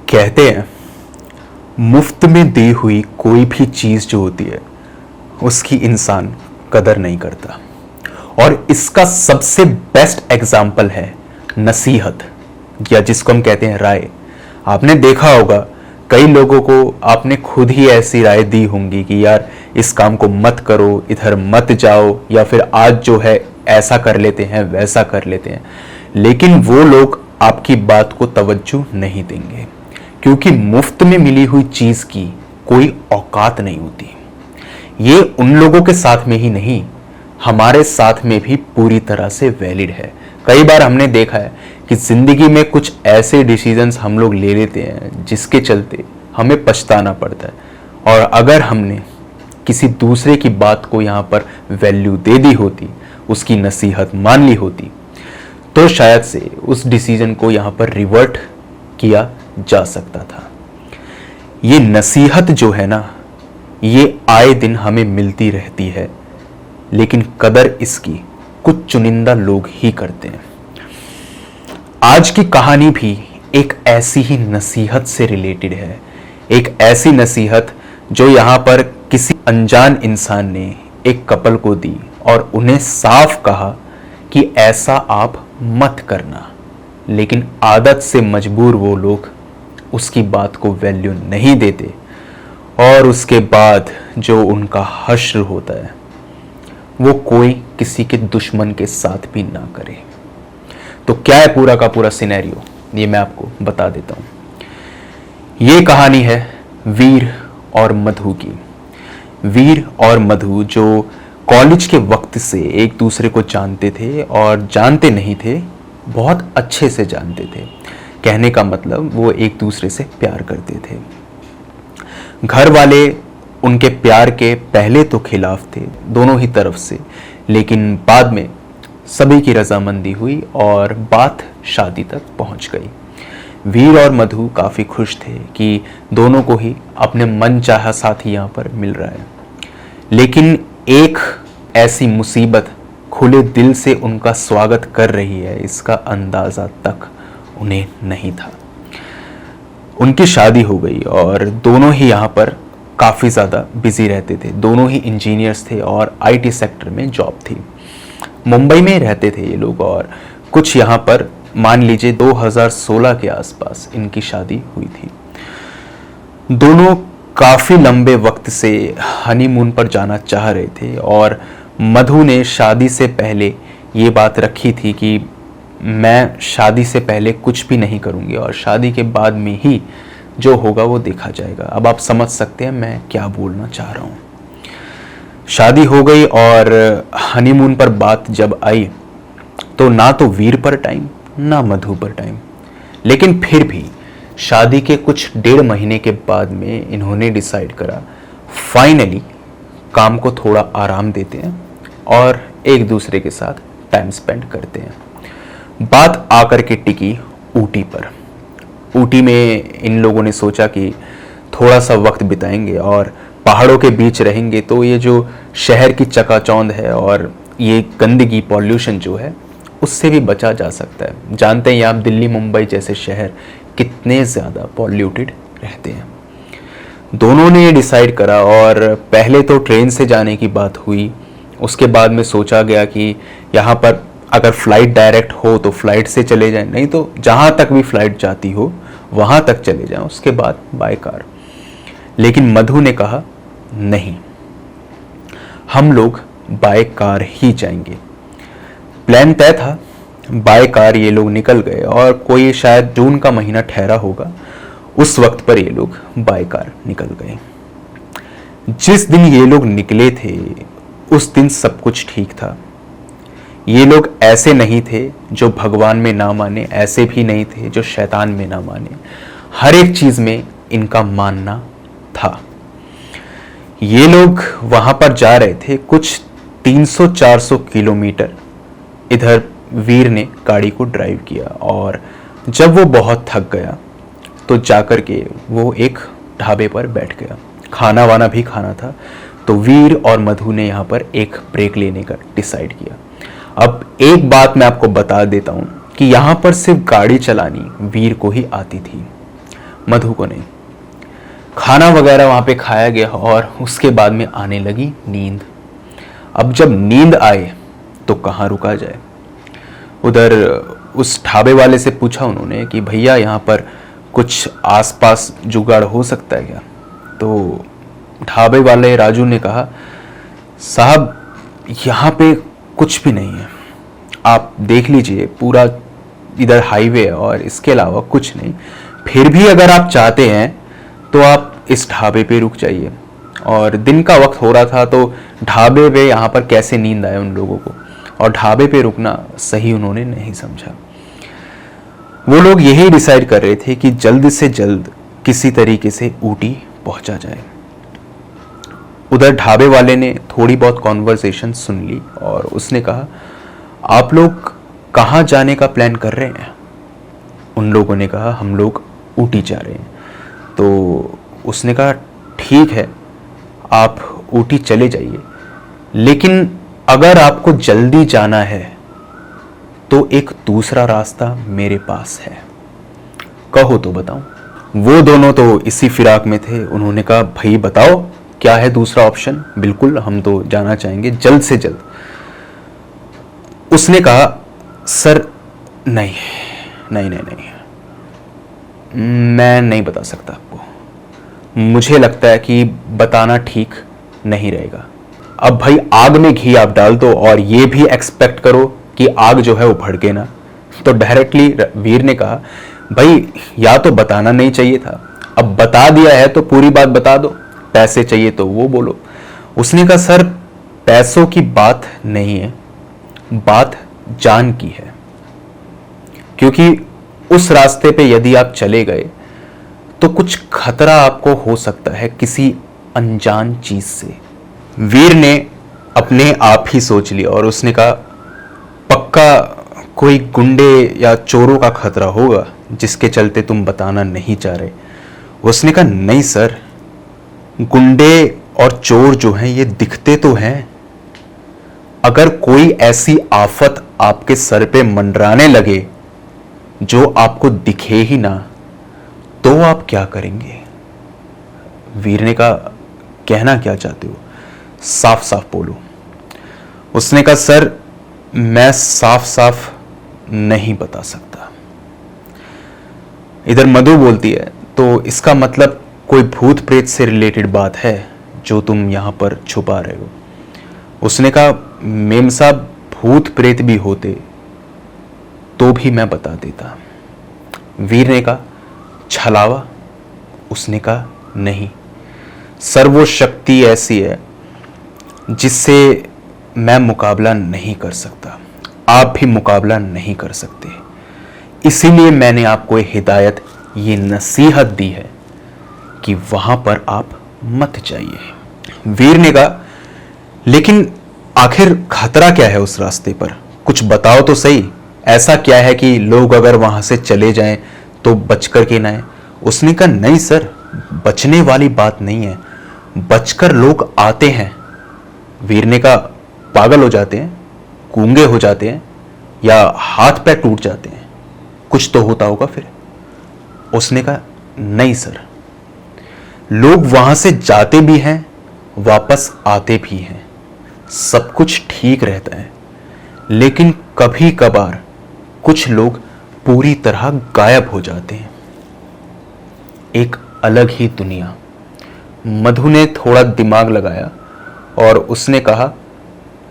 कहते हैं मुफ्त में दी हुई कोई भी चीज़ जो होती है उसकी इंसान कदर नहीं करता। और इसका सबसे बेस्ट एग्जाम्पल है नसीहत, या जिसको हम कहते हैं राय। आपने देखा होगा कई लोगों को आपने खुद ही ऐसी राय दी होंगी कि यार इस काम को मत करो, इधर मत जाओ, या फिर आज जो है ऐसा कर लेते हैं वैसा कर लेते हैं, लेकिन वो लोग आपकी बात को तवज्जो नहीं देंगे, क्योंकि मुफ्त में मिली हुई चीज की कोई औकात नहीं होती। ये उन लोगों के साथ में ही नहीं, हमारे साथ में भी पूरी तरह से वैलिड है। कई बार हमने देखा है कि जिंदगी में कुछ ऐसे डिसीजंस हम लोग ले लेते हैं जिसके चलते हमें पछताना पड़ता है। और अगर हमने किसी दूसरे की बात को यहाँ पर वैल्यू दे दी होती, उसकी नसीहत मान ली होती, तो शायद से उस डिसीजन को यहाँ पर रिवर्ट किया जा सकता था। ये नसीहत जो है ना, ये आए दिन हमें मिलती रहती है, लेकिन कदर इसकी कुछ चुनिंदा लोग ही करते हैं। आज की कहानी भी एक ऐसी ही नसीहत से रिलेटेड है। एक ऐसी नसीहत जो यहाँ पर किसी अनजान इंसान ने एक कपल को दी और उन्हें साफ कहा कि ऐसा आप मत करना, लेकिन आदत से मजबूर वो लोग उसकी बात को वैल्यू नहीं देते, और उसके बाद जो उनका हश्र होता है वो कोई किसी के दुश्मन के साथ भी ना करे। तो क्या है पूरा का पूरा सिनेरियो, ये मैं आपको बता देता हूँ। ये कहानी है वीर और मधु की। वीर और मधु जो कॉलेज के वक्त से एक दूसरे को जानते थे, और जानते नहीं थे, बहुत अच्छे से जानते थे। कहने का मतलब वो एक दूसरे से प्यार करते थे। घर वाले उनके प्यार के पहले तो खिलाफ थे, दोनों ही तरफ से, लेकिन बाद में सभी की रजामंदी हुई और बात शादी तक पहुंच गई। वीर और मधु काफ़ी खुश थे कि दोनों को ही अपने मनचाहा साथी यहाँ पर मिल रहा है, लेकिन एक ऐसी मुसीबत खुले दिल से उनका स्वागत कर रही है, इसका अंदाज़ा तक उन्हें नहीं था। उनकी शादी हो गई और दोनों ही यहाँ पर काफ़ी ज़्यादा बिजी रहते थे। दोनों ही इंजीनियर्स थे और आईटी सेक्टर में जॉब थी। मुंबई में रहते थे ये लोग, और कुछ यहाँ पर मान लीजिए 2016 के आसपास इनकी शादी हुई थी। दोनों काफ़ी लंबे वक्त से हनीमून पर जाना चाह रहे थे, और मधु ने शादी से पहले ये बात रखी थी कि मैं शादी से पहले कुछ भी नहीं करूँगी, और शादी के बाद में ही जो होगा वो देखा जाएगा। अब आप समझ सकते हैं मैं क्या बोलना चाह रहा हूँ। शादी हो गई और हनीमून पर बात जब आई तो ना तो वीर पर टाइम ना मधु पर टाइम, लेकिन फिर भी शादी के कुछ 1.5 महीने के बाद में इन्होंने डिसाइड करा फाइनली काम को थोड़ा आराम देते हैं और एक दूसरे के साथ टाइम स्पेंड करते हैं। बात आकर के टिकी ऊटी पर। ऊटी में इन लोगों ने सोचा कि थोड़ा सा वक्त बिताएंगे और पहाड़ों के बीच रहेंगे, तो ये जो शहर की चकाचौंध है और ये गंदगी, पॉल्यूशन जो है, उससे भी बचा जा सकता है। जानते हैं आप दिल्ली मुंबई जैसे शहर कितने ज़्यादा पॉल्यूटेड रहते हैं। दोनों ने ये डिसाइड करा, और पहले तो ट्रेन से जाने की बात हुई। उसके बाद में सोचा गया कि यहाँ पर अगर फ़्लाइट डायरेक्ट हो तो फ़्लाइट से चले जाएं, नहीं तो जहाँ तक भी फ़्लाइट जाती हो वहाँ तक चले जाएं, उसके बाद बाय कार। लेकिन मधु ने कहा नहीं, हम लोग बाय कार ही जाएंगे। प्लान तय था, बाय कार ये लोग निकल गए, और कोई शायद जून का महीना ठहरा होगा, उस वक्त पर ये लोग बाय कार निकल गए। जिस दिन ये लोग निकले थे उस दिन सब कुछ ठीक था। ये लोग ऐसे नहीं थे जो भगवान में ना माने, ऐसे भी नहीं थे जो शैतान में ना माने। हर एक चीज़ में इनका मानना था। ये लोग वहाँ पर जा रहे थे कुछ 300-400 किलोमीटर। इधर वीर ने गाड़ी को ड्राइव किया, और जब वो बहुत थक गया तो जाकर के वो एक ढाबे पर बैठ गया। खाना वाना भी खाना था, तो वीर और मधु ने यहाँ पर एक ब्रेक लेने का डिसाइड किया। अब एक बात मैं आपको बता देता हूँ कि यहाँ पर सिर्फ गाड़ी चलानी वीर को ही आती थी। मधु को नहीं। खाना वगैरह वहाँ पे खाया गया और उसके बाद में आने लगी नींद। अब जब नींद आए तो कहाँ रुका जाए। उधर उस ढाबे वाले से पूछा उन्होंने कि भैया यहाँ पर कुछ आसपास जुगाड़ हो सकता है क्या। तो ढाबे वाले राजू ने कहा, साहब यहाँ पे कुछ भी नहीं है, आप देख लीजिए, पूरा इधर हाईवे है और इसके अलावा कुछ नहीं। फिर भी अगर आप चाहते हैं तो आप इस ढाबे पे रुक जाइए। और दिन का वक्त हो रहा था तो ढाबे पे यहाँ पर कैसे नींद आए उन लोगों को, और ढाबे पे रुकना सही उन्होंने नहीं समझा। वो लोग यही डिसाइड कर रहे थे कि जल्द से जल्द किसी तरीके से ऊटी पहुंचा जाए। उधर ढाबे वाले ने थोड़ी बहुत कॉन्वर्सेशन सुन ली और उसने कहा, आप लोग कहाँ जाने का प्लान कर रहे हैं। उन लोगों ने कहा, हम लोग ऊटी जा रहे हैं। तो उसने कहा, ठीक है, आप ऊटी चले जाइए, लेकिन अगर आपको जल्दी जाना है तो एक दूसरा रास्ता मेरे पास है, कहो तो बताऊं। वो दोनों तो इसी फिराक में थे। उन्होंने कहा, भाई बताओ क्या है दूसरा ऑप्शन। बिल्कुल, हम तो जाना चाहेंगे जल्द से जल्द। उसने कहा, सर नहीं नहीं नहीं नहीं, मैं नहीं बता सकता आपको। मुझे लगता है कि बताना ठीक नहीं रहेगा। अब भाई आग में घी आप डाल दो और ये भी एक्सपेक्ट करो कि आग जो है वो भड़के ना। तो डायरेक्टली वीर ने कहा, भाई या तो बताना नहीं चाहिए था, अब बता दिया है तो पूरी बात बता दो, पैसे चाहिए तो वो बोलो। उसने कहा, सर पैसों की बात नहीं है, बात जान की है, क्योंकि उस रास्ते पे यदि आप चले गए तो कुछ खतरा आपको हो सकता है किसी अनजान चीज से। वीर ने अपने आप ही सोच लिया और उसने कहा, पक्का कोई गुंडे या चोरों का खतरा होगा जिसके चलते तुम बताना नहीं चाह रहे। उसने कहा, नहीं सर, गुंडे और चोर जो हैं ये दिखते तो हैं। अगर कोई ऐसी आफत आपके सर पे मंडराने लगे जो आपको दिखे ही ना, तो आप क्या करेंगे। वीर ने कहा, कहना क्या चाहते हो, साफ साफ बोलो। उसने कहा, सर मैं साफ साफ नहीं बता सकता। इधर मधु बोलती है, तो इसका मतलब कोई भूत प्रेत से रिलेटेड बात है जो तुम यहां पर छुपा रहे हो। उसने कहा, मेम साहब भूत प्रेत भी होते तो भी मैं बता देता। वीर ने कहा, छलावा। उसने कहा, नहीं सर, वो शक्ति ऐसी है जिससे मैं मुकाबला नहीं कर सकता, आप भी मुकाबला नहीं कर सकते। इसीलिए मैंने आपको ये हिदायत, ये नसीहत दी है कि वहां पर आप मत जाइए। वीर ने कहा, लेकिन आखिर खतरा क्या है उस रास्ते पर, कुछ बताओ तो सही। ऐसा क्या है कि लोग अगर वहां से चले जाएं तो बचकर के ना आए। उसने कहा, नहीं सर, बचने वाली बात नहीं है, बचकर लोग आते हैं। वीर ने कहा, पागल हो जाते हैं, गूंगे हो जाते हैं, या हाथ पैर टूट जाते हैं, कुछ तो होता होगा फिर। उसने कहा, नहीं सर, लोग वहां से जाते भी हैं, वापस आते भी हैं, सब कुछ ठीक रहता है, लेकिन कभी कभार कुछ लोग पूरी तरह गायब हो जाते हैं। एक अलग ही दुनिया। मधु ने थोड़ा दिमाग लगाया और उसने कहा,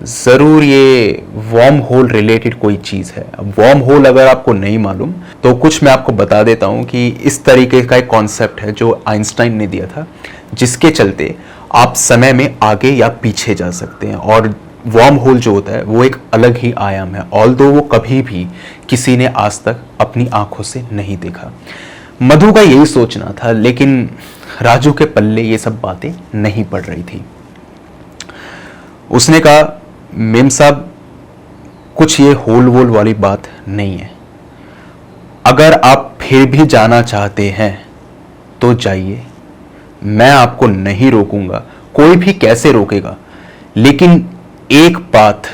जरूर ये वार्म होल रिलेटेड कोई चीज है। अब वार्म होल अगर आपको नहीं मालूम तो कुछ मैं आपको बता देता हूं कि इस तरीके का एक कॉन्सेप्ट है जो आइंस्टाइन ने दिया था, जिसके चलते आप समय में आगे या पीछे जा सकते हैं। और वार्म होल जो होता है वो एक अलग ही आयाम है, ऑल्दो वो कभी भी किसी ने आज तक अपनी आंखों से नहीं देखा। मधु का यही सोचना था, लेकिन राजू के पल्ले ये सब बातें नहीं पड़ रही थी। उसने कहा, मेम साहब कुछ ये होल वोल वाली बात नहीं है, अगर आप फिर भी जाना चाहते हैं तो जाइए, मैं आपको नहीं रोकूंगा, कोई भी कैसे रोकेगा। लेकिन एक बात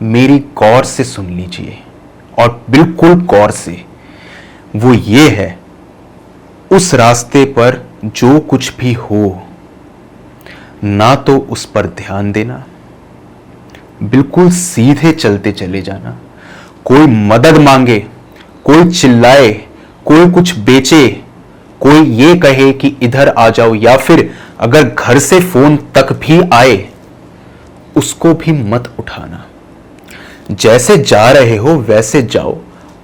मेरी गौर से सुन लीजिए, और बिल्कुल गौर से, वो ये है, उस रास्ते पर जो कुछ भी हो, ना तो उस पर ध्यान देना, बिल्कुल सीधे चलते चले जाना। कोई मदद मांगे, कोई चिल्लाए, कोई कुछ बेचे, कोई ये कहे कि इधर आ जाओ, या फिर अगर घर से फोन तक भी आए, उसको भी मत उठाना। जैसे जा रहे हो वैसे जाओ,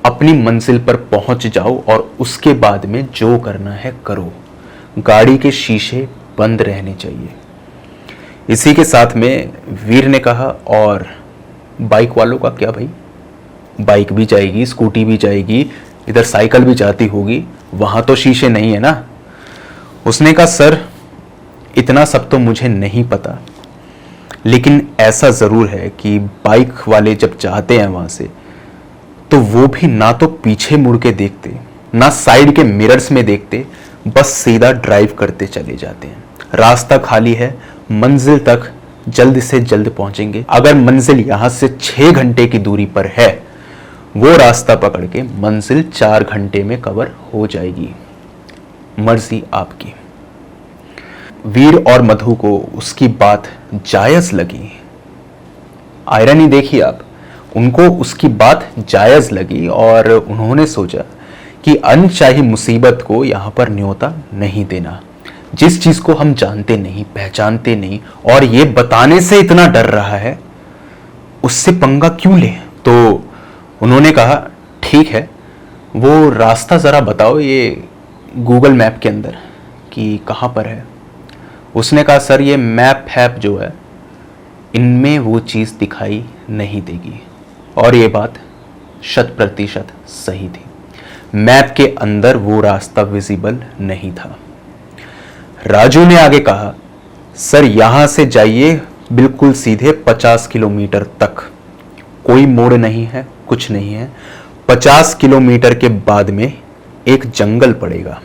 अपनी मंजिल पर पहुंच जाओ और उसके बाद में जो करना है करो। गाड़ी के शीशे बंद रहने चाहिए। इसी के साथ में वीर ने कहा, और बाइक वालों का क्या भाई? बाइक भी जाएगी, स्कूटी भी जाएगी, इधर साइकिल भी जाती होगी, वहां तो शीशे नहीं है ना। उसने कहा, सर इतना सब तो मुझे नहीं पता, लेकिन ऐसा जरूर है कि बाइक वाले जब जाते हैं वहां से, तो वो भी ना तो पीछे मुड़ के देखते, ना साइड के मिरर्स में देखते, बस सीधा ड्राइव करते चले जाते हैं। रास्ता खाली है, मंजिल तक जल्द से जल्द पहुंचेंगे। अगर मंजिल यहां से 6 घंटे की दूरी पर है, वो रास्ता पकड़ के मंजिल 4 घंटे में कवर हो जाएगी। मर्जी आपकी। वीर और मधु को उसकी बात जायज लगी। आयरनी देखिए आप, उनको उसकी बात जायज लगी और उन्होंने सोचा कि अनचाही मुसीबत को यहां पर न्योता नहीं देना। जिस चीज को हम जानते नहीं, पहचानते नहीं और ये बताने से इतना डर रहा है, उससे पंगा क्यों ले? तो उन्होंने कहा, ठीक है, वो रास्ता जरा बताओ ये गूगल मैप के अंदर कि कहां पर है। उसने कहा, सर ये मैप ऐप जो है, इनमें वो चीज दिखाई नहीं देगी। और ये बात 100% सही थी। मैप के अंदर वो रास्ता विजिबल नहीं था। राजू ने आगे कहा, सर यहां से जाइए बिल्कुल सीधे 50 किलोमीटर तक, कोई मोड़ नहीं है, कुछ नहीं है। 50 किलोमीटर के बाद में एक जंगल पड़ेगा,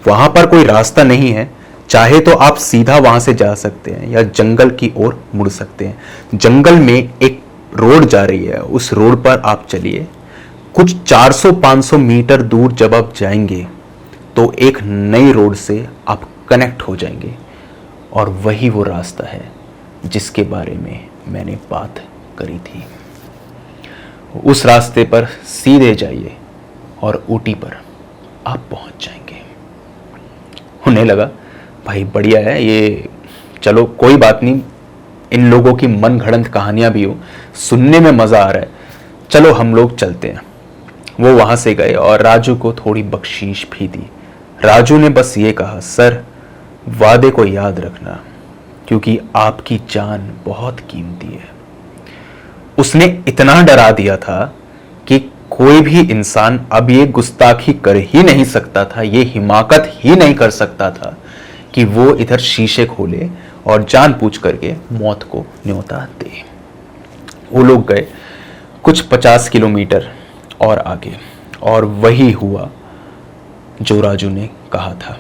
वहां पर कोई रास्ता नहीं है। चाहे तो आप सीधा वहां से जा सकते हैं या जंगल की ओर मुड़ सकते हैं। जंगल में एक रोड जा रही है, उस रोड पर आप चलिए। कुछ 400-500 मीटर दूर जब आप जाएंगे तो एक नई रोड से आप कनेक्ट हो जाएंगे, और वही वो रास्ता है जिसके बारे में मैंने बात करी थी। उस रास्ते पर सीधे जाइए और ऊटी पर आप पहुंच जाएंगे। उन्हें लगा, भाई बढ़िया है ये, चलो कोई बात नहीं, इन लोगों की मन घड़ंत कहानियां भी हो, सुनने में मजा आ रहा है, चलो हम लोग चलते हैं। वो वहां से गए और राजू को थोड़ी बख्शीश भी दी। राजू ने बस ये कहा, सर वादे को याद रखना, क्योंकि आपकी जान बहुत कीमती है। उसने इतना डरा दिया था कि कोई भी इंसान अब ये गुस्ताखी कर ही नहीं सकता था, ये हिमाकत ही नहीं कर सकता था कि वो इधर शीशे खोले और जान पूछ करके मौत को न्योता दे। वो लोग गए कुछ 50 किलोमीटर और आगे, और वही हुआ जो राजू ने कहा था।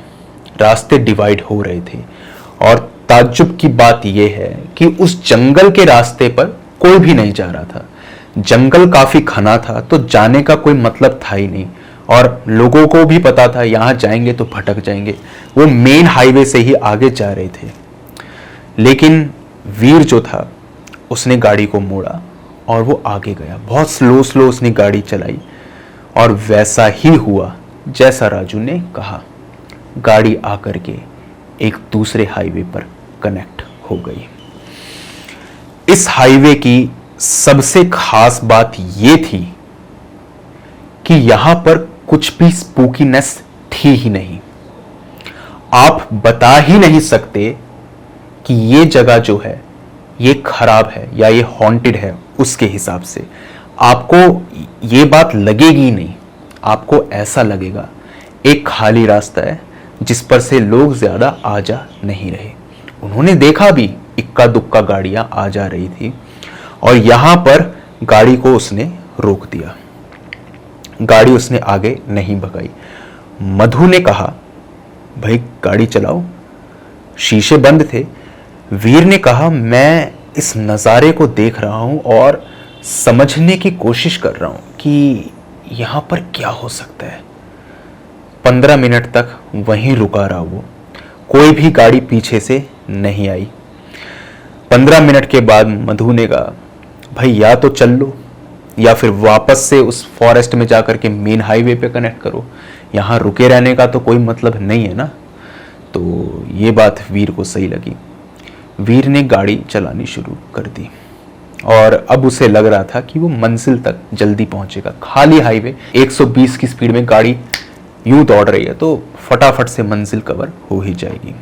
रास्ते डिवाइड हो रहे थे, और ताज्जुब की बात यह है कि उस जंगल के रास्ते पर कोई भी नहीं जा रहा था। जंगल काफी घना था, तो जाने का कोई मतलब था ही नहीं, और लोगों को भी पता था यहां जाएंगे तो भटक जाएंगे। वो मेन हाईवे से ही आगे जा रहे थे। लेकिन वीर जो था, उसने गाड़ी को मोड़ा और वो आगे गया। बहुत स्लो स्लो उसने गाड़ी चलाई, और वैसा ही हुआ जैसा राजू ने कहा। गाड़ी आकर के एक दूसरे हाईवे पर कनेक्ट हो गई। इस हाईवे की सबसे खास बात यह थी कि यहां पर कुछ भी स्पूकीनेस थी ही नहीं। आप बता ही नहीं सकते कि ये जगह जो है ये खराब है या ये हॉन्टेड है। उसके हिसाब से आपको ये बात लगेगी नहीं, आपको ऐसा लगेगा एक खाली रास्ता है जिस पर से लोग ज्यादा आ जा नहीं रहे। उन्होंने देखा भी इक्का दुक्का गाड़ियां आ जा रही थी, और यहां पर गाड़ी को उसने रोक दिया। गाड़ी उसने आगे नहीं भगाई। मधु ने कहा, भाई गाड़ी चलाओ। शीशे बंद थे। वीर ने कहा, मैं इस नज़ारे को देख रहा हूं और समझने की कोशिश कर रहा हूं कि यहां पर क्या हो सकता है। 15 मिनट तक वहीं रुका रहा वो, कोई भी गाड़ी पीछे से नहीं आई। 15 मिनट के बाद मधु ने कहा, भाई या तो चल लो या फिर वापस से उस फॉरेस्ट में जाकर के मेन हाईवे पे कनेक्ट करो, यहाँ रुके रहने का तो कोई मतलब नहीं है ना। तो ये बात वीर को सही लगी। वीर ने गाड़ी चलानी शुरू कर दी और अब उसे लग रहा था कि वो मंजिल तक जल्दी पहुंचेगा। खाली हाईवे, 120 की स्पीड में गाड़ी यूं दौड़ रही है तो फटाफट से मंजिल कवर हो ही जाएगी।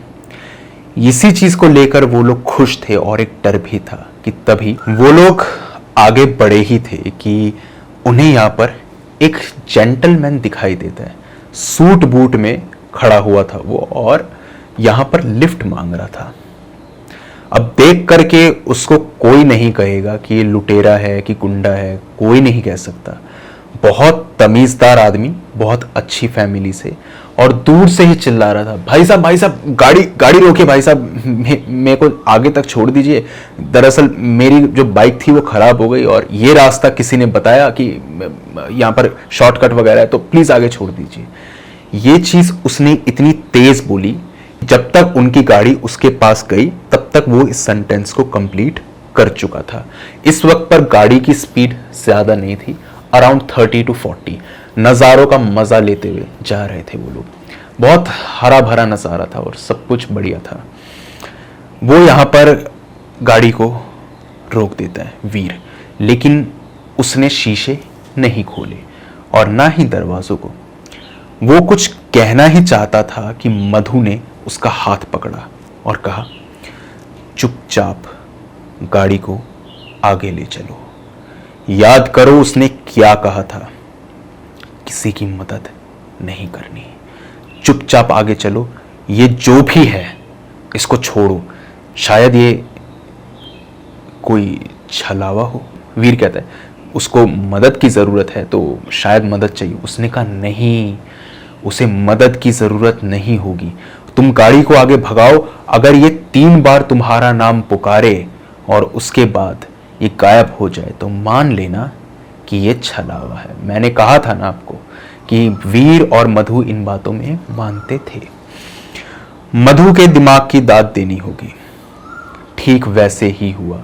इसी चीज को लेकर वो लोग खुश थे और एक डर भी था कि तभी वो लोग आगे बढ़े ही थे कि उन्हें यहाँ पर एक जेंटलमैन दिखाई देता है। सूट बूट में खड़ा हुआ था वो और यहाँ पर लिफ्ट मांग रहा था। अब देख करके उसको कोई नहीं कहेगा कि ये लुटेरा है कि गुंडा है, कोई नहीं कह सकता। बहुत तमीजदार आदमी, बहुत अच्छी फैमिली से, और दूर से ही चिल्ला रहा था, भाई साहब गाड़ी रोके भाई साहब, मेरे को आगे तक छोड़ दीजिए। दरअसल मेरी जो बाइक थी वो खराब हो गई और ये रास्ता किसी ने बताया कि यहाँ पर शॉर्टकट वगैरह है, तो प्लीज आगे छोड़ दीजिए। ये चीज उसने इतनी तेज बोली, जब तक उनकी गाड़ी उसके पास गई तब तक वो इस सेंटेंस को कंप्लीट कर चुका था। इस वक्त पर गाड़ी की स्पीड ज्यादा नहीं थी, अराउंड 30 to 40। नज़ारों का मजा लेते हुए जा रहे थे वो लोग। बहुत हरा भरा नज़ारा था और सब कुछ बढ़िया था। वो यहाँ पर गाड़ी को रोक देता है वीर, लेकिन उसने शीशे नहीं खोले और ना ही दरवाजों को। वो कुछ कहना ही चाहता था कि मधु ने उसका हाथ पकड़ा और कहा, चुपचाप गाड़ी को आगे ले चलो। याद करो उसने क्या कहा था, किसी की मदद नहीं करनी, चुपचाप आगे चलो। ये जो भी है इसको छोड़ो, शायद ये कोई छलावा हो। वीर कहता है, उसको मदद की जरूरत है तो शायद मदद चाहिए। उसने कहा, नहीं, उसे मदद की जरूरत नहीं होगी, तुम गाड़ी को आगे भगाओ। अगर ये 3 बार तुम्हारा नाम पुकारे और उसके बाद ये गायब हो जाए तो मान लेना कि ये छलावा है। मैंने कहा था ना आपको कि वीर और मधु इन बातों में मानते थे। मधु के दिमाग की दाद देनी होगी। ठीक वैसे ही हुआ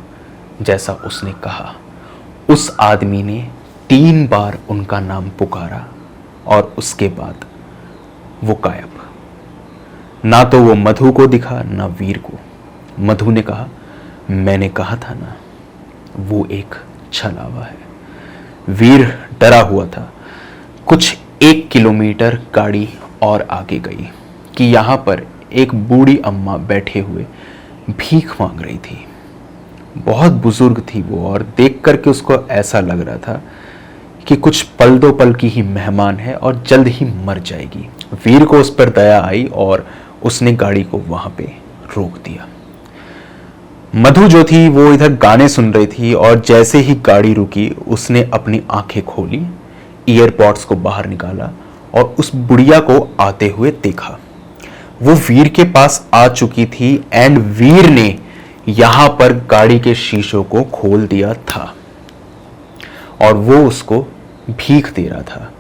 जैसा उसने कहा। उस आदमी ने 3 बार उनका नाम पुकारा और उसके बाद वो गायब। ना तो वो मधु को दिखा ना वीर को। मधु ने कहा, मैंने कहा था ना, वो एक छलावा है। वीर डरा हुआ था। कुछ 1 किलोमीटर गाड़ी और आगे गई कि यहां पर एक बूढ़ी अम्मा बैठे हुए भीख मांग रही थी। बहुत बुजुर्ग थी वो और देख करके उसको ऐसा लग रहा था कि कुछ पल दो पल की ही मेहमान है और जल्द ही मर जाएगी। वीर को उस पर दया आई और उसने गाड़ी को वहां पे रोक दिया। मधु जो थी वो इधर गाने सुन रही थी और जैसे ही गाड़ी रुकी उसने अपनी आंखें खोली, ईयरपॉड्स को बाहर निकाला और उस बुढ़िया को आते हुए देखा। वो वीर के पास आ चुकी थी एंड वीर ने यहां पर गाड़ी के शीशों को खोल दिया था और वो उसको भीख दे रहा था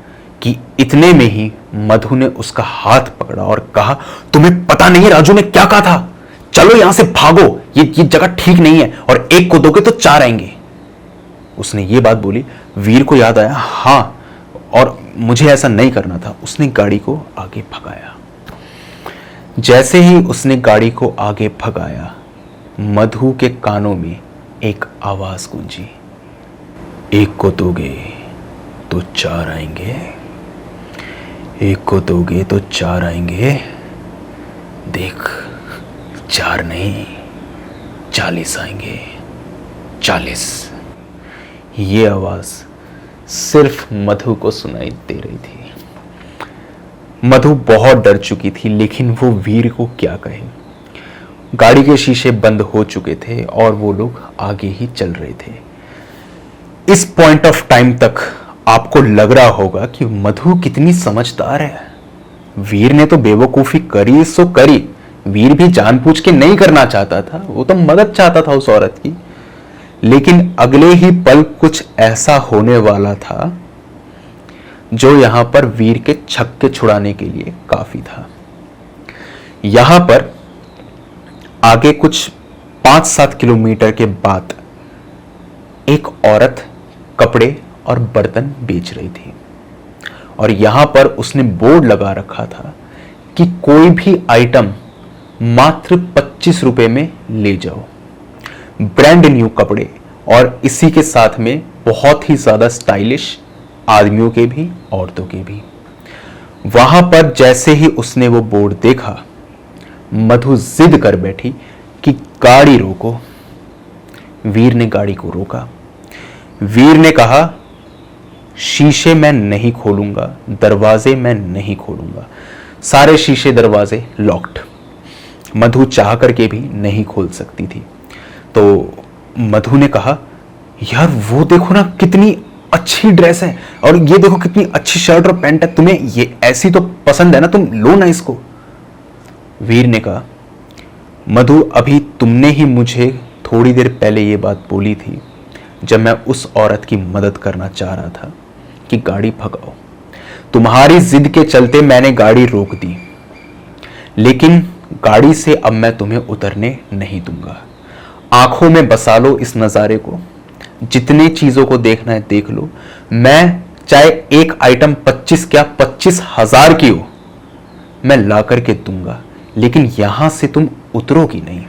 कि इतने में ही मधु ने उसका हाथ पकड़ा और कहा, तुम्हें पता नहीं राजू ने क्या कहा था, चलो यहां से भागो, ये जगह ठीक नहीं है और 1 को दोगे तो 4 आएंगे। उसने ये बात बोली। वीर को याद आया, हाँ, और मुझे ऐसा नहीं करना था। उसने गाड़ी को आगे भगाया। जैसे ही उसने गाड़ी को आगे भगाया, मधु के कानों में एक आवाज गूंजी, 1 को दोगे तो 4 आएंगे, 1 को दोगे तो 4 आएंगे, देख 4 नहीं 40 आएंगे, 40। ये आवाज सिर्फ मधु को सुनाई दे रही थी। मधु बहुत डर चुकी थी, लेकिन वो वीर को क्या कहे। गाड़ी के शीशे बंद हो चुके थे और वो लोग आगे ही चल रहे थे। इस पॉइंट ऑफ टाइम तक आपको लग रहा होगा कि मधु कितनी समझदार है। वीर ने तो बेवकूफी करी सो करी। वीर भी जानबूझ के नहीं करना चाहता था, वो तो मदद चाहता था उस औरत की। लेकिन अगले ही पल कुछ ऐसा होने वाला था जो यहां पर वीर के छक्के छुड़ाने के लिए काफी था। यहां पर आगे कुछ 5-7 किलोमीटर के बाद एक औरत कपड़े और बर्तन बेच रही थी और यहां पर उसने बोर्ड लगा रखा था कि कोई भी आइटम मात्र 25 रुपए में ले जाओ। ब्रांड न्यू कपड़े और इसी के साथ में बहुत ही ज्यादा स्टाइलिश आदमियों के भी औरतों के भी। वहां पर जैसे ही उसने वो बोर्ड देखा, मधु जिद कर बैठी कि गाड़ी रोको। वीर ने गाड़ी को रोका। वीर ने कहा, शीशे मैं नहीं खोलूंगा, दरवाजे मैं नहीं खोलूंगा। सारे शीशे दरवाजे लॉक्ड। मधु चाह करके भी नहीं खोल सकती थी। तो मधु ने कहा, यार वो देखो ना कितनी अच्छी ड्रेस है और ये देखो कितनी अच्छी शर्ट और पैंट है, तुम्हें ये ऐसी तो पसंद है ना, तुम लो ना इसको। वीर ने कहा, मधु अभी तुमने ही मुझे थोड़ी देर पहले ये बात बोली थी जब मैं उस औरत की मदद करना चाह रहा था कि गाड़ी भगाओ। तुम्हारी जिद के चलते मैंने गाड़ी रोक दी, लेकिन गाड़ी से अब मैं तुम्हें उतरने नहीं दूंगा। आंखों में बसा लो इस नज़ारे को, जितने चीज़ों को देखना है देख लो। मैं चाहे एक आइटम 25 क्या 25,000 की हो, मैं ला करके दूंगा, लेकिन यहां से तुम उतरोगी नहीं।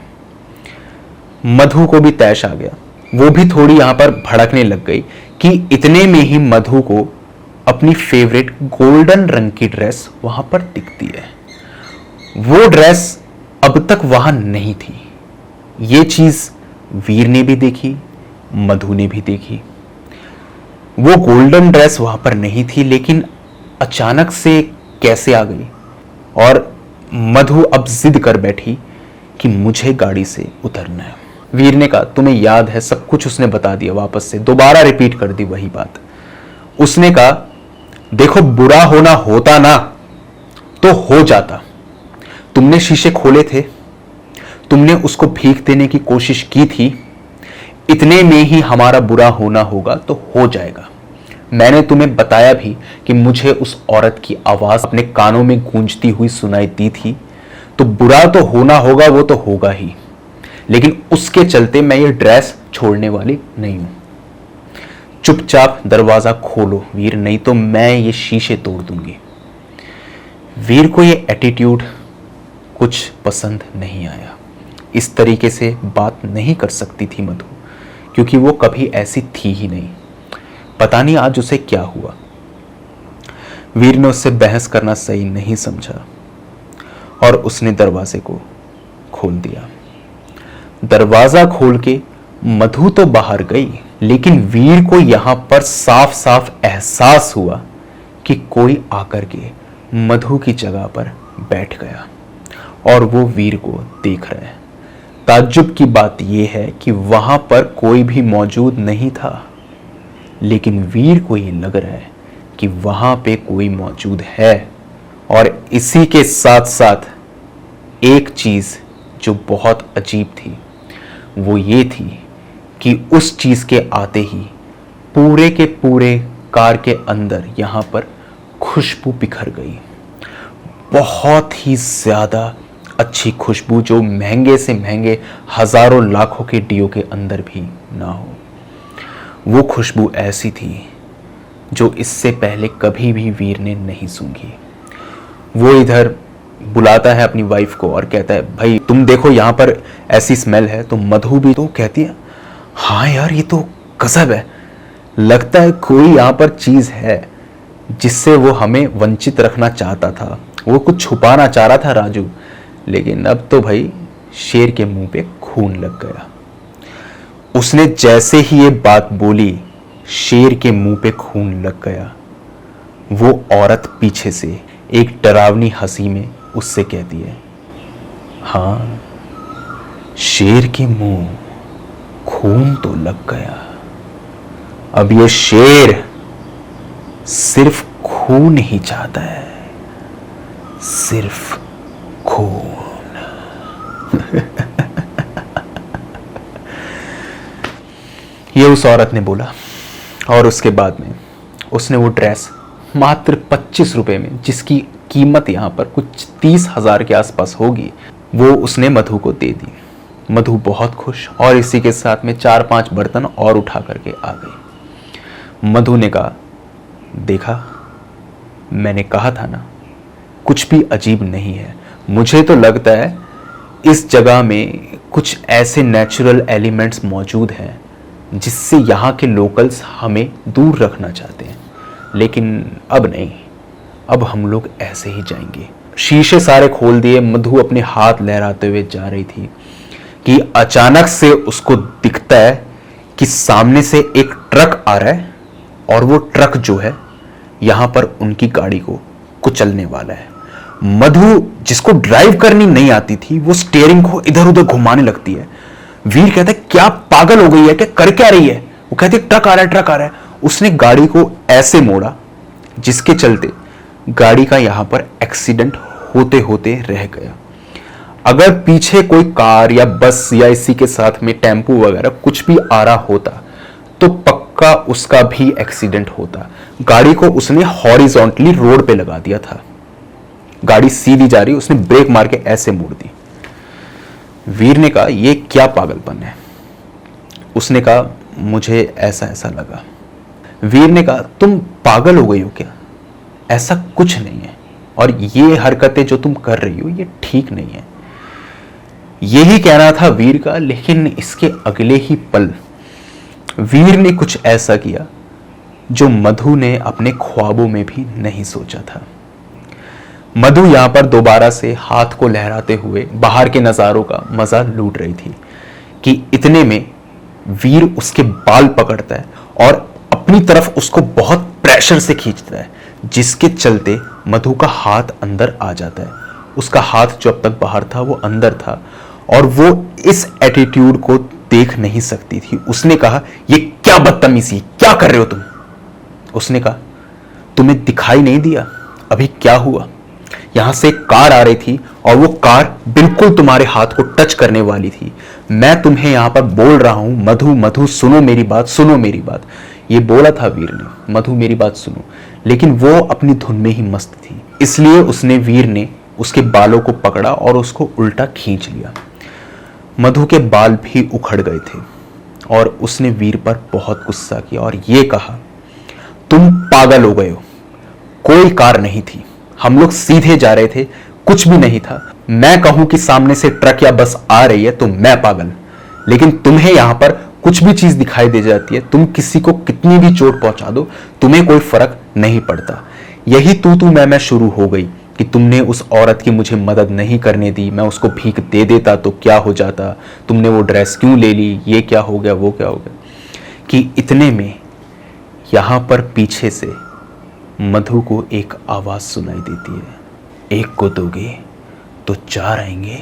मधु को भी तैश आ गया। वो भी थोड़ी यहां पर भड़कने लग गई कि इतने में ही मधु को अपनी फेवरेट गोल्डन रंग की ड्रेस वहां पर दिखती है। वो ड्रेस अब तक वहां नहीं थी। ये चीज वीर ने भी देखी, मधु ने भी देखी। वो गोल्डन ड्रेस वहां पर नहीं थी, लेकिन अचानक से कैसे आ गई। और मधु अब जिद कर बैठी कि मुझे गाड़ी से उतरना है। वीर ने कहा, तुम्हें याद है सब कुछ उसने बता दिया। वापस से दोबारा रिपीट कर दी वही बात। उसने कहा, देखो बुरा होना होता ना तो हो जाता। तुमने शीशे खोले थे, तुमने उसको भीख देने की कोशिश की थी, इतने में ही हमारा बुरा होना होगा तो हो जाएगा। मैंने तुम्हें बताया भी कि मुझे उस औरत की आवाज अपने कानों में गूंजती हुई सुनाई दी थी, तो बुरा तो होना होगा, वो तो होगा ही, लेकिन उसके चलते मैं ये ड्रेस छोड़ने वाली नहीं हूं। चुपचाप दरवाजा खोलो वीर, नहीं तो मैं ये शीशे तोड़ दूंगी। वीर को ये एटीट्यूड कुछ पसंद नहीं आया। इस तरीके से बात नहीं कर सकती थी मधु, क्योंकि वो कभी ऐसी थी ही नहीं। पता नहीं आज उसे क्या हुआ। वीर ने उससे बहस करना सही नहीं समझा और उसने दरवाजे को खोल दिया। दरवाजा खोल के मधु तो बाहर गई, लेकिन वीर को यहां पर साफ साफ एहसास हुआ कि कोई आकर के मधु की जगह पर बैठ गया और वो वीर को देख रहा है। ताज्जुब की बात यह है कि वहां पर कोई भी मौजूद नहीं था, लेकिन वीर को ये लग रहा है कि वहां पे कोई मौजूद है। और इसी के साथ साथ एक चीज जो बहुत अजीब थी वो ये थी कि उस चीज के आते ही पूरे के पूरे कार के अंदर यहां पर खुशबू बिखर गई। बहुत ही ज्यादा अच्छी खुशबू, जो महंगे से महंगे हजारों लाखों के डीओ के अंदर भी ना हो। वो खुशबू ऐसी थी जो इससे पहले कभी भी वीर ने नहीं सूंघी। वो इधर बुलाता है अपनी वाइफ को और कहता है, भाई तुम देखो यहाँ पर ऐसी स्मेल है। तो मधु भी तो कहती है, हाँ यार ये तो गजब है, लगता है कोई यहाँ पर चीज है जिससे वो हमें वंचित रखना चाहता था, वो कुछ छुपाना चाह रहा था राजू, लेकिन अब तो भाई शेर के मुंह पे खून लग गया। उसने जैसे ही ये बात बोली, शेर के मुंह पे खून लग गया। वो औरत पीछे से एक डरावनी हंसी में उससे कहती है, हाँ शेर के मुंह खून तो लग गया, अब ये शेर सिर्फ खून ही चाहता है, सिर्फ खून। ये उस औरत ने बोला और उसके बाद में उसने वो ड्रेस मात्र 25 रुपए में, जिसकी कीमत यहाँ पर कुछ 30,000 के आसपास होगी, वो उसने मधु को दे दी। मधु बहुत खुश और इसी के साथ में 4-5 बर्तन और उठा करके आ गई। मधु ने कहा, देखा, मैंने कहा था ना, कुछ भी अजीब नहीं है। मुझे तो लगता है इस जगह में कुछ ऐसे नेचुरल एलिमेंट्स मौजूद हैं जिससे यहाँ के लोकल्स हमें दूर रखना चाहते हैं, लेकिन अब नहीं, अब हम लोग ऐसे ही जाएंगे। शीशे सारे खोल दिए, मधु अपने हाथ लहराते हुए जा रही थी कि अचानक से उसको दिखता है कि सामने से एक ट्रक आ रहा है और वो ट्रक जो है यहां पर उनकी गाड़ी को कुचलने वाला है। मधु, जिसको ड्राइव करनी नहीं आती थी, वो स्टीयरिंग को इधर उधर घुमाने लगती है। वीर कहता है, क्या पागल हो गई है, क्या कर क्या रही है? वो कहती है, ट्रक आ रहा है, ट्रक आ रहा है। उसने गाड़ी को ऐसे मोड़ा जिसके चलते गाड़ी का यहां पर एक्सीडेंट होते होते रह गया। अगर पीछे कोई कार या बस या इसी के साथ में टेम्पो वगैरह कुछ भी आ रहा होता तो पक्का उसका भी एक्सीडेंट होता। गाड़ी को उसने हॉरिजॉन्टली रोड पे लगा दिया था। गाड़ी सीधी जा रही, उसने ब्रेक मार के ऐसे मोड़ दी। वीर ने कहा, यह क्या पागलपन है? उसने कहा, मुझे ऐसा ऐसा लगा। वीर ने कहा, तुम पागल हो गई हो क्या? ऐसा कुछ नहीं है, और ये हरकतें जो तुम कर रही हो ये ठीक नहीं है। यही कहना था वीर का, लेकिन इसके अगले ही पल वीर ने कुछ ऐसा किया जो मधु ने अपने ख्वाबों में भी नहीं सोचा था। मधु यहां पर दोबारा से हाथ को लहराते हुए बाहर के नजारों का मजा लूट रही थी कि इतने में वीर उसके बाल पकड़ता है और अपनी तरफ उसको बहुत प्रेशर से खींचता है, जिसके चलते मधु का हाथ अंदर आ जाता है। उसका हाथ जो अब तक बाहर था वो अंदर था और वो इस एटीट्यूड को देख नहीं सकती थी। उसने कहा, ये क्या बदतमीजी, क्या कर रहे हो तुम? उसने कहा, तुम्हें दिखाई नहीं दिया अभी क्या हुआ? यहां से एक कार आ रही थी और वो कार बिल्कुल तुम्हारे हाथ को टच करने वाली थी। मैं तुम्हें यहां पर बोल रहा हूं, मधु मधु सुनो मेरी बात, सुनो मेरी बात। ये बोला था वीर ने, मधु मेरी बात सुनो, लेकिन वो अपनी धुन में ही मस्त थी। इसलिए उसने वीर ने उसके बालों को पकड़ा और उसको उल्टा खींच लिया। मधु के बाल भी उखड़ गए थे और उसने वीर पर बहुत गुस्सा किया और ये कहा, तुम पागल हो गए हो, कोई कार नहीं थी, हम लोग सीधे जा रहे थे, कुछ भी नहीं था। मैं कहूं कि सामने से ट्रक या बस आ रही है तो मैं पागल, लेकिन तुम्हें यहां पर कुछ भी चीज दिखाई दे जाती है, तुम किसी को कितनी भी चोट पहुंचा दो, तुम्हें कोई फर्क नहीं पड़ता। यही तू मैं शुरू हो गई कि तुमने उस औरत की मुझे मदद नहीं करने दी, मैं उसको भीख दे देता तो क्या हो जाता, तुमने वो ड्रेस क्यों ले ली, ये क्या हो गया, वो क्या हो गया। कि इतने में यहां पर पीछे से मधु को एक आवाज सुनाई देती है, एक को दोगे तो 4 आएंगे,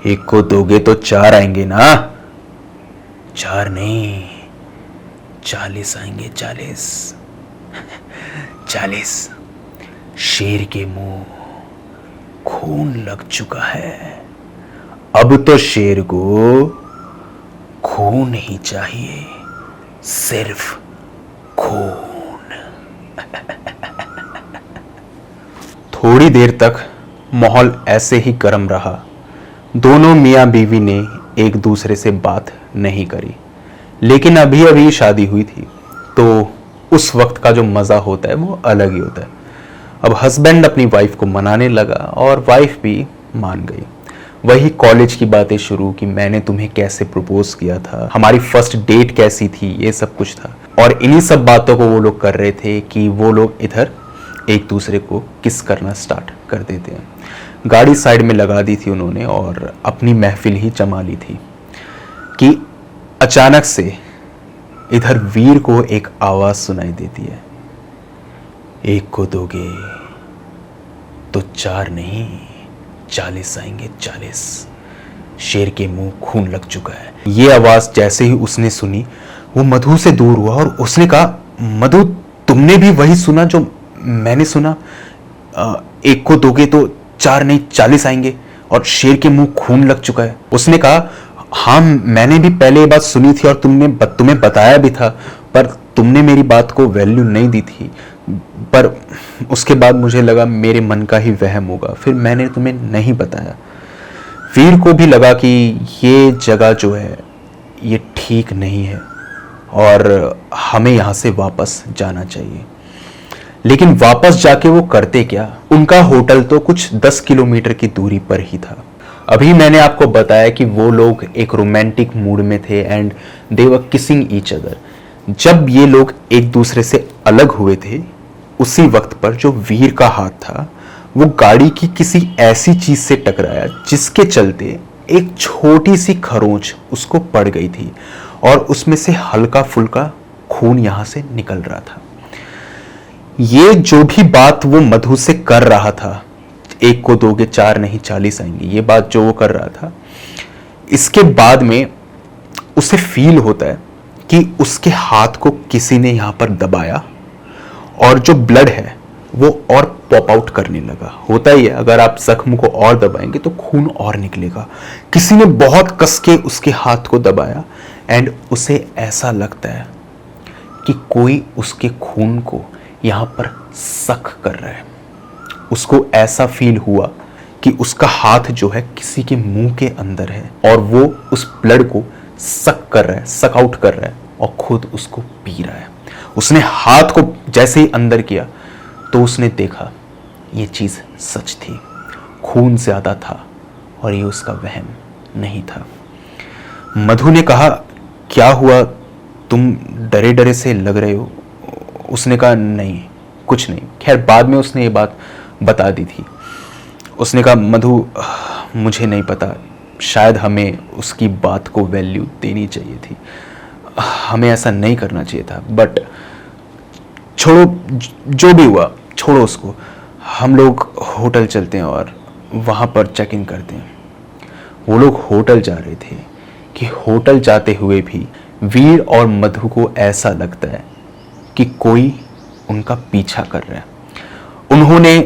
एक को दोगे तो 4 आएंगे ना, 4 नहीं 40 आएंगे, 40। शेर के मुंह खून लग चुका है, अब तो शेर को खून ही चाहिए, सिर्फ खून। थोड़ी देर तक माहौल ऐसे ही गर्म रहा। दोनों मियां बीवी ने एक दूसरे से बात नहीं करी, लेकिन अभी अभी शादी हुई थी तो उस वक्त का जो मजा होता है वो अलग ही होता है। अब हस्बैंड अपनी वाइफ को मनाने लगा और वाइफ भी मान गई। वही कॉलेज की बातें शुरू कि मैंने तुम्हें कैसे प्रपोज किया था, हमारी फर्स्ट डेट कैसी थी, ये सब कुछ था। और इन्हीं सब बातों को वो लोग कर रहे थे कि वो लोग इधर एक दूसरे को किस करना स्टार्ट कर देते हैं। गाड़ी साइड में लगा दी थी उन्होंने और अपनी महफिल ही जमा ली थी कि अचानक से इधर वीर को एक आवाज सुनाई देती है, एक को दोगे तो 4 नहीं 40 आएंगे, 40। शेर के मुंह खून लग चुका है। ये आवाज जैसे ही उसने सुनी वो मधु से दूर हुआ और उसने कहा, मधु तुमने भी वही सुना जो मैंने सुना? एक को दोगे तो 4 नहीं 40 आएंगे और शेर के मुंह खून लग चुका है। उसने कहा, हाँ मैंने भी पहले ये बात सुनी थी और तुम्हें बताया भी था, पर तुमने मेरी बात को वैल्यू नहीं दी थी। पर उसके बाद मुझे लगा मेरे मन का ही वहम होगा, फिर मैंने तुम्हें नहीं बताया। वीर को भी लगा कि ये जगह जो है ये ठीक नहीं है और हमें यहाँ से वापस जाना चाहिए। लेकिन वापस जाके वो करते क्या? उनका होटल तो कुछ 10 किलोमीटर की दूरी पर ही था। अभी मैंने आपको बताया कि वो लोग एक रोमांटिक मूड में थे and they were kissing each other. जब ये लोग एक दूसरे से अलग हुए थे, उसी वक्त पर जो वीर का हाथ था वो गाड़ी की किसी ऐसी चीज से टकराया जिसके चलते एक छोटी सी खरोंच उसको पड़ गई थी और उसमें से हल्का फुल्का खून यहां से निकल रहा था। ये जो भी बात वो मधु से कर रहा था, 1 को दोगे 4 नहीं 40 आएंगे, ये बात जो वो कर रहा था, इसके बाद में उसे फील होता है कि उसके हाथ को किसी ने यहां पर दबाया और जो ब्लड है वो और पॉप आउट करने लगा। होता ही है, अगर आप जख्म को और दबाएंगे तो खून और निकलेगा। किसी ने बहुत कस के उसके हाथ को दबाया एंड उसे ऐसा लगता है कि कोई उसके खून को यहां पर सक कर रहा है। उसको ऐसा फील हुआ कि उसका हाथ जो है किसी के मुंह के अंदर है और वो उस ब्लड को सक कर रहा है, सक आउट कर रहा है और खुद उसको पी रहा है। उसने हाथ को जैसे ही अंदर किया तो उसने देखा ये चीज सच थी, खून ज्यादा था और ये उसका वहम नहीं था। मधु ने कहा, क्या हुआ, तुम डरे डरे से लग रहे हो? उसने कहा, नहीं कुछ नहीं। खैर बाद में उसने ये बात बता दी थी। उसने कहा, मधु मुझे नहीं पता, शायद हमें उसकी बात को वैल्यू देनी चाहिए थी, हमें ऐसा नहीं करना चाहिए था, बट छोड़ो, जो भी हुआ छोड़ो उसको, हम लोग होटल चलते हैं और वहाँ पर चेक इन करते हैं। वो लोग होटल जा रहे थे कि होटल जाते हुए भी वीर और मधु को ऐसा लगता है कि कोई उनका पीछा कर रहा है। उन्होंने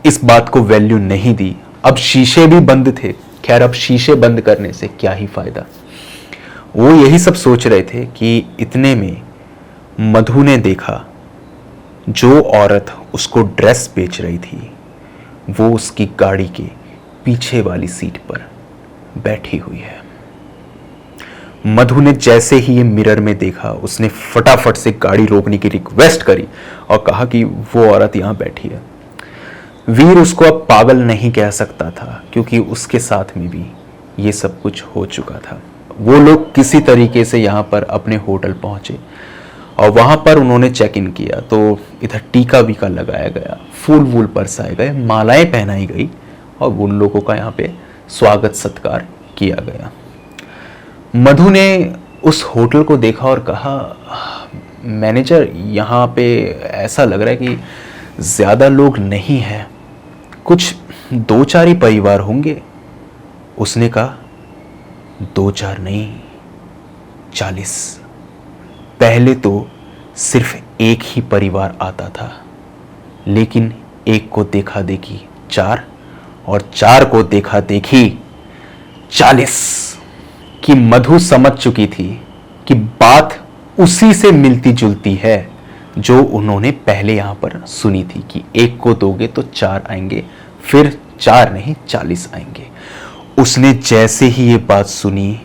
इस बात को वैल्यू नहीं दी। अब शीशे भी बंद थे, खैर अब शीशे बंद करने से क्या ही फायदा। वो यही सब सोच रहे थे कि इतने में मधु ने देखा जो औरत उसको ड्रेस बेच रही थी वो उसकी गाड़ी के पीछे वाली सीट पर बैठी हुई है। मधु ने जैसे ही ये मिरर में देखा, उसने फटाफट से गाड़ी रोकने की रिक्वेस्ट करी और कहा कि वो औरत यहां बैठी है। वीर उसको अब पागल नहीं कह सकता था क्योंकि उसके साथ में भी ये सब कुछ हो चुका था। वो लोग किसी तरीके से यहाँ पर अपने होटल पहुंचे और वहाँ पर उन्होंने चेक इन किया तो इधर टीका वीका लगाया गया, फूल वूल परसाए गए, मालाएं पहनाई गई और उन लोगों का यहाँ पे स्वागत सत्कार किया गया। मधु ने उस होटल को देखा और कहा, मैनेजर यहाँ पे ऐसा लग रहा है कि ज़्यादा लोग नहीं हैं, कुछ 2-4 ही परिवार होंगे। उसने कहा, 2-4 नहीं 40। पहले तो सिर्फ एक ही परिवार आता था, लेकिन एक को देखा देखी 4 और 4 को देखा देखी 40। कि मधु समझ चुकी थी कि बात उसी से मिलती जुलती है जो उन्होंने पहले यहां पर सुनी थी कि 1 को दोगे तो 4 आएंगे, फिर 4 नहीं 40 आएंगे। उसने जैसे ही ये बात सुनी,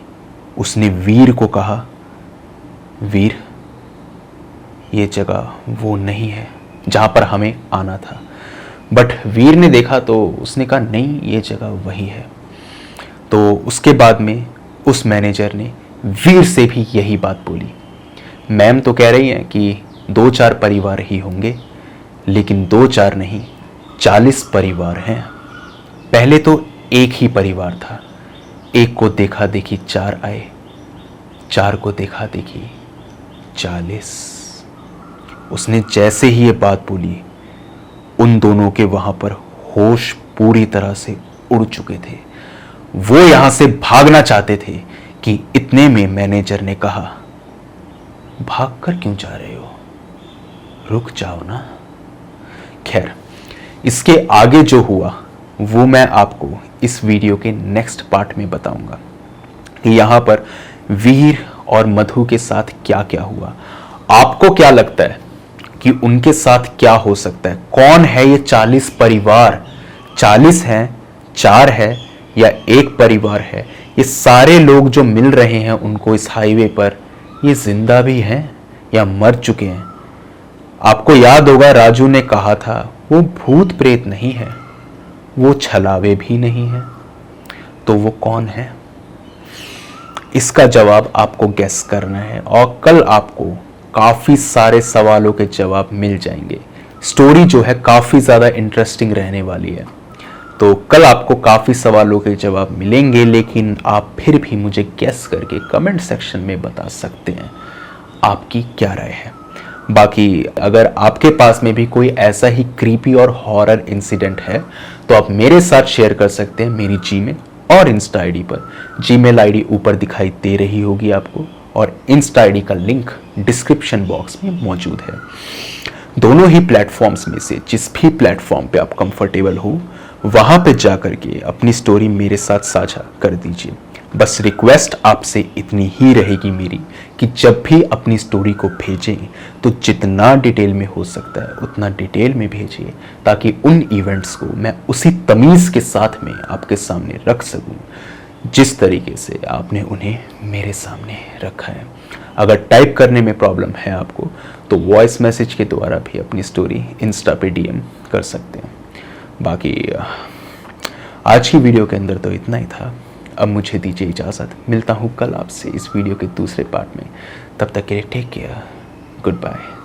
उसने वीर को कहा, वीर ये जगह वो नहीं है जहां पर हमें आना था। बट वीर ने देखा तो उसने कहा, नहीं ये जगह वही है। तो उसके बाद में उस मैनेजर ने वीर से भी यही बात बोली। मैम तो कह रही हैं कि 2-4 परिवार ही होंगे, लेकिन 2-4 नहीं 40 परिवार हैं। पहले तो एक ही परिवार था, 1 को देखा देखी 4 आए, 4 को देखा देखी 40। उसने जैसे ही ये बात बोली, उन दोनों के वहां पर होश पूरी तरह से उड़ चुके थे। वो यहां से भागना चाहते थे कि इतने में मैनेजर ने कहा, भागकर क्यों जा रहे हो, रुक जाओ ना। खैर इसके आगे जो हुआ वो मैं आपको इस वीडियो के नेक्स्ट पार्ट में बताऊंगा कि यहां पर वीर और मधु के साथ क्या क्या हुआ। आपको क्या लगता है, कि उनके साथ क्या हो सकता है। कौन है ये 40 परिवार, 40 हैं, 4 है या एक परिवार है। ये सारे लोग जो मिल रहे हैं उनको इस हाईवे पर, ये जिंदा भी हैं या मर चुके हैं। आपको याद होगा राजू ने कहा था वो भूत प्रेत नहीं है, वो छलावे भी नहीं है। तो वो कौन है? इसका जवाब आपको गेस करना है और कल आपको काफ़ी सारे सवालों के जवाब मिल जाएंगे। स्टोरी जो है काफ़ी ज़्यादा इंटरेस्टिंग रहने वाली है। तो कल आपको काफ़ी सवालों के जवाब मिलेंगे, लेकिन आप फिर भी मुझे गेस करके कमेंट सेक्शन में बता सकते हैं आपकी क्या राय है। बाकी अगर आपके पास में भी कोई ऐसा ही क्रीपी और हॉरर इंसिडेंट है तो आप मेरे साथ शेयर कर सकते हैं मेरी जीमेल और इंस्टा आईडी पर। जीमेल आईडी ऊपर दिखाई दे रही होगी आपको और इंस्टा आईडी का लिंक डिस्क्रिप्शन बॉक्स में मौजूद है। दोनों ही प्लेटफॉर्म्स में से जिस भी प्लेटफॉर्म पे आप कंफर्टेबल हो वहां पे जाकर के अपनी स्टोरी मेरे साथ साझा कर दीजिए। बस रिक्वेस्ट आपसे इतनी ही रहेगी मेरी कि जब भी अपनी स्टोरी को भेजें तो जितना डिटेल में हो सकता है उतना डिटेल में भेजिए, ताकि उन इवेंट्स को मैं उसी तमीज़ के साथ में आपके सामने रख सकूं जिस तरीके से आपने उन्हें मेरे सामने रखा है। अगर टाइप करने में प्रॉब्लम है आपको तो वॉइस मैसेज के द्वारा भी अपनी स्टोरी इंस्टा पे डीएम कर सकते हैं। बाकी आज की वीडियो के अंदर तो इतना ही था। अब मुझे दीजिए इजाज़त, मिलता हूँ कल आपसे इस वीडियो के दूसरे पार्ट में। तब तक के लिए टेक केयर, गुड बाय।